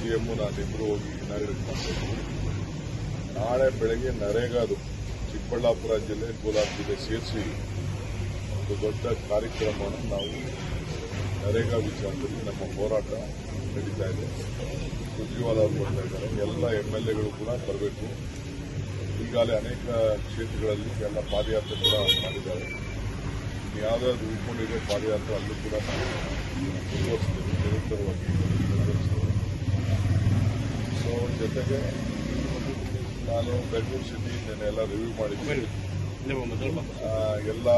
CM ನಾನಿಬ್ಬರು ಹೋಗಿ inaugurate ಮಾಡ್ತೀವಿ. ನಾಳೆ ಬೆಳಗ್ಗೆ ನರೇಗಾದು ಚಿಕ್ಕಬಳ್ಳಾಪುರ ಜಿಲ್ಲೆ, ಕೋಲಾರ ಜಿಲ್ಲೆ ಸೇರಿಸಿ ಒಂದು ದೊಡ್ಡ ಕಾರ್ಯಕ್ರಮವನ್ನು ನಾವು ನರೇಗಾ ವಿಚಾರದಲ್ಲಿ ನಮ್ಮ ಹೋರಾಟ ನಡೀತಾ ಇದೆ. ಸುರ್ಜೇವಾಲಾ ಅವರು ಬರ್ತಾ ಇದ್ದಾರೆ, ಎಲ್ಲ MLAಗಳು ಕೂಡ ಬರಬೇಕು. ಈಗಾಗಲೇ ಅನೇಕ ಕ್ಷೇತ್ರಗಳಲ್ಲಿ ಎಲ್ಲ ಪಾದಯಾತ್ರೆ ಕೂಡ ಮಾಡಿದ್ದಾರೆ. ಯಾವುದಾದ್ರು ಉಳ್ಕೊಂಡಿದೆ ಪಾದಯಾತ್ರೆ ಅಲ್ಲೂ ಕೂಡ ನಾವು ಮುಂದುವರಿಸ್ತೇವೆ, ನಿರಂತರವಾಗಿ ಮುಂದುವರಿಸ್ತೇವೆ. ಸೊ ಜೊತೆಗೆ ನಾನು ಬೆಂಗಳೂರು ಸಿಟಿ ಎಲ್ಲ ರಿವ್ಯೂ ಮಾಡಿದ್ದೀನಿ. ಎಲ್ಲ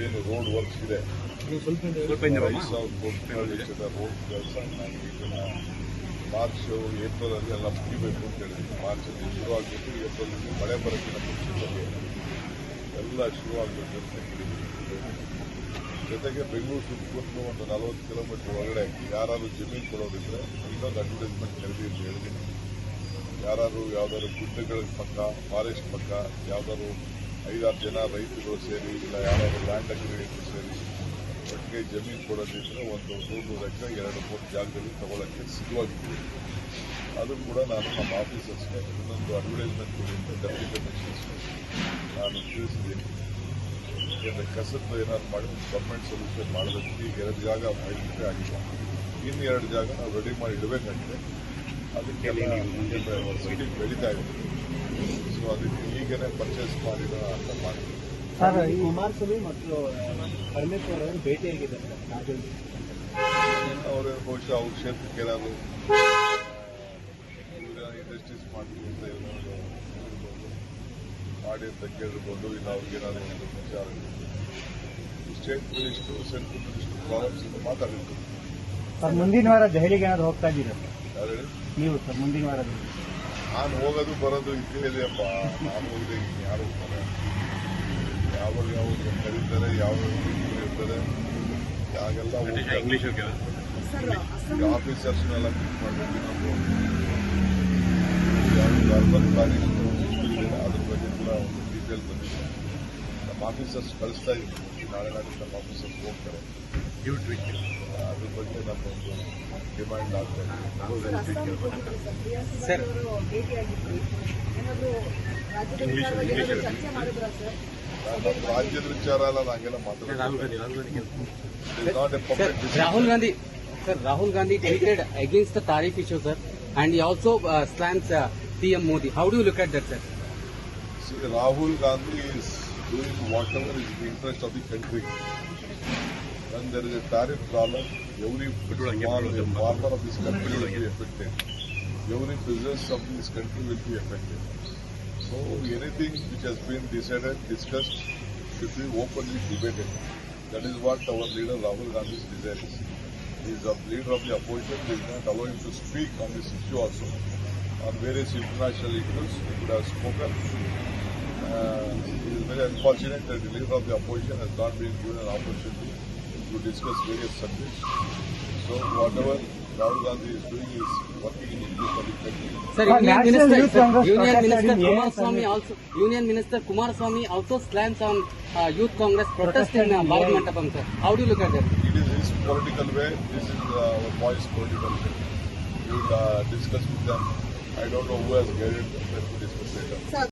ಏನು ರೋಡ್ ವರ್ಕ್ಸ್ ಇದೆ, 5,000 ಕೋಟಿ ವೆಚ್ಚದ ರೋಡ್ ಕೆಲಸ ನಾನು ಇದನ್ನ ಮಾರ್ಚ್ ಏಪ್ರಿಲ್ ಅಲ್ಲಿ ಎಲ್ಲ ಮುಗಿಬೇಕು ಅಂತ ಹೇಳಿದ್ದೀನಿ. ಮಾರ್ಚ್ ಅಲ್ಲಿ ಶುರುವಾಗಬೇಕು, ಏಪ್ರಿಲ್ ಅಲ್ಲಿ ಮಳೆ ಬರೋಕ್ಕಿಂತ ಮುಂಚಿತವಾಗಿ ಎಲ್ಲ ಶುರುವಾಗಬೇಕು ಅಂತ ಹೇಳಿದ್ದೀನಿ. ಜೊತೆಗೆ ಬೆಂಗಳೂರು ಸುತ್ತಮುತ್ತಲು ಒಂದು 40 ಕಿಲೋಮೀಟರ್ ಒಳಗಡೆ ಯಾರಾದ್ರು ಜಮೀನು ಕೊಡೋದಿದ್ರೆ ಇನ್ನೊಂದು ಅಡ್ವರ್ಟೈಸ್ಮೆಂಟ್ ಕರೆದಿ ಅಂತ ಹೇಳಿದ್ದೀನಿ. ಯಾರು ಯಾವ್ದಾದ್ರು ಗುಡ್ಡಗಳ ಪಕ್ಕ, ಫಾರೆಸ್ಟ್ ಪಕ್ಕ ಯಾವ್ದಾದ್ರು 5-6 ಜನ ರೈತರು ಸೇರಿ, ಇಲ್ಲ ಯಾರಾದ್ರು ಲ್ಯಾಂಡ್ ಅಗ್ರಿಗೇಟರ್ ಸೇರಿ ಒಟ್ಟಿಗೆ ಜಮೀನು ಕೊಡೋದಿದ್ರೆ ಒಂದು 100 ಎಕರೆ 2-3 ಜಾಗದಲ್ಲಿ ತಗೊಳ್ಳೋಕ್ಕೆ ಸಿದ್ಧವಾಗಿದ್ದೀವಿ. ಅದು ಕೂಡ ನಾನು ನಮ್ಮ ಆಫೀಸರ್ಸ್ಗೆ ಇನ್ನೊಂದು ಅಡ್ವರ್ಟೈಸ್ಮೆಂಟ್ ಕೊಡಿ ಅಂತ ಡೆಪ್ಯೂಟಿ ಕಮಿಷನರ್ಸ್ಗೆ ನಾನು ತಿಳಿಸಿದ್ದೀನಿ. ಯಾಕೆಂದರೆ ಕಸದ್ದು ಏನಾದ್ರು ಮಾಡಿ ಗೌರ್ಮೆಂಟ್ ಸೊಲ್ಯೂಷನ್ ಮಾಡೋದಕ್ಕೆ ಈಗ 2 ಜಾಗ ಐಡೆಂಟಿಫೈ ಆಗಿಲ್ಲ, ಇನ್ನು 2 ಜಾಗ ನಾವು ರೆಡಿ ಮಾಡಿ ಇಡಬೇಕಂತೆ. ಅದಕ್ಕೆಲ್ಲ ಬೆಳೀತಾ ಇದ್ದೀವಿ. ಸೊ ಅದಕ್ಕೆ ಈಗನೇ ಪರ್ಚೇಸ್ ಮಾಡಿದ ಅಂತ ಮಾಡಿದ್ವಿ. ಸರ್, ಕುಮಾರಸ್ವಾಮಿ ಮತ್ತು ಪರಮೇಶ್ವರ್ ಅವರು ಭೇಟಿಯಾಗಿದ್ದಾರೆ ಅವರೇನು ಬಹುಶಃ ಅವ್ರ ಕ್ಷೇತ್ರಕ್ಕೆ ಏನಾದ್ರು ಇಂಡಸ್ಟ್ರೀಸ್ ಮಾಡ್ತೀವಿ ಅಂತ ಏನಾದ್ರು ಮಾಡಿ ಅಂತ ಕೇಳಿರ್ಬೋದು. ಇಲ್ಲ ಅವ್ರಿಗೇನಾದ್ರು ಒಂದು ವಿಚಾರ state minister, central minister problems ಇಂದ ಮಾತಾಡಿರ್ತೀವಿ. ಸರ್, ಮುಂದಿನ ವಾರ ದೆಹಲಿಗೆ ಏನಾದ್ರು ಹೋಗ್ತಾ ಇದ್ದೀರಾ ಯಾರು ಹೇಳಿ? ನೀವು ಸರ್ ಮುಂದಿನ ವಾರ ನಾನು ಹೋಗೋದು ಬರೋದು ಇದ್ದೇ ಇದೆಯಪ್ಪ. ನಾನು ಹೋಗಿದೆ ಯಾರು ಹೋಗ್ತಾರೆ, ಯಾವಾಗ ಕರೀತಾರೆ, ಯಾವ ಇರ್ತಾರೆ, ಯಾಗೆಲ್ಲ ಆಫೀಸರ್ಸ್ನೆಲ್ಲ ಮೀಟ್ ಮಾಡಬೇಕು. ನಾವು ಅರ್ಬನ್ ಪ್ಲಾನಿಂಗ್ ಅದ್ರ ಬಗ್ಗೆ ಕೂಡ ಒಂದು ಡೀಟೇಲ್ ಬಂದಿದೆ. ನಮ್ಮ ಆಫೀಸರ್ಸ್ ಕಳಿಸ್ತಾ ಇದ್ದೀವಿ. ನಾಳೆ ನಮ್ಮ ಆಫೀಸರ್ಸ್ ಹೋಗ್ತಾರೆ. ಅದ್ರ ಬಗ್ಗೆ ನಮ್ಮ ಒಂದು ಡಿಮ್ಯಾಂಡ್ ಆಗ್ತಾ ಇದೆ. ಸರ್, ನಮ್ಮ ರಾಜ್ಯದ ವಿಚಾರ ಅಲ್ಲ, ನಾಗೆಲ್ಲ ಮಾತಾಡೋದು. Rahul Gandhi tweeted against the tariff issue, sir, and he also slams PM Modi. How do you look at that, sir? See, Rahul Gandhi is doing whatever is in the interest of the country. When there is a tariff problem, every farmer of this country will be affected. Every business of this country will be affected. So anything which has been decided, discussed, should be openly debated. That is what our leader Rahul Gandhi's desire is. He is a leader of the opposition. We will not allow him to speak on this issue also. On various international issues, he could have spoken. It is very unfortunate that the leader of the opposition has not been given an opportunity to discuss various subjects. So whatever Rahul Gandhi is doing is working in interest of the country. Sir, Union Minister Kumaraswamy also slams on Youth Congress protest in Bharat Mandapam, sir. How do you look at that? It is his political way. This is our boys' political way. We will discuss with them. I don't know who has guided them to discuss later.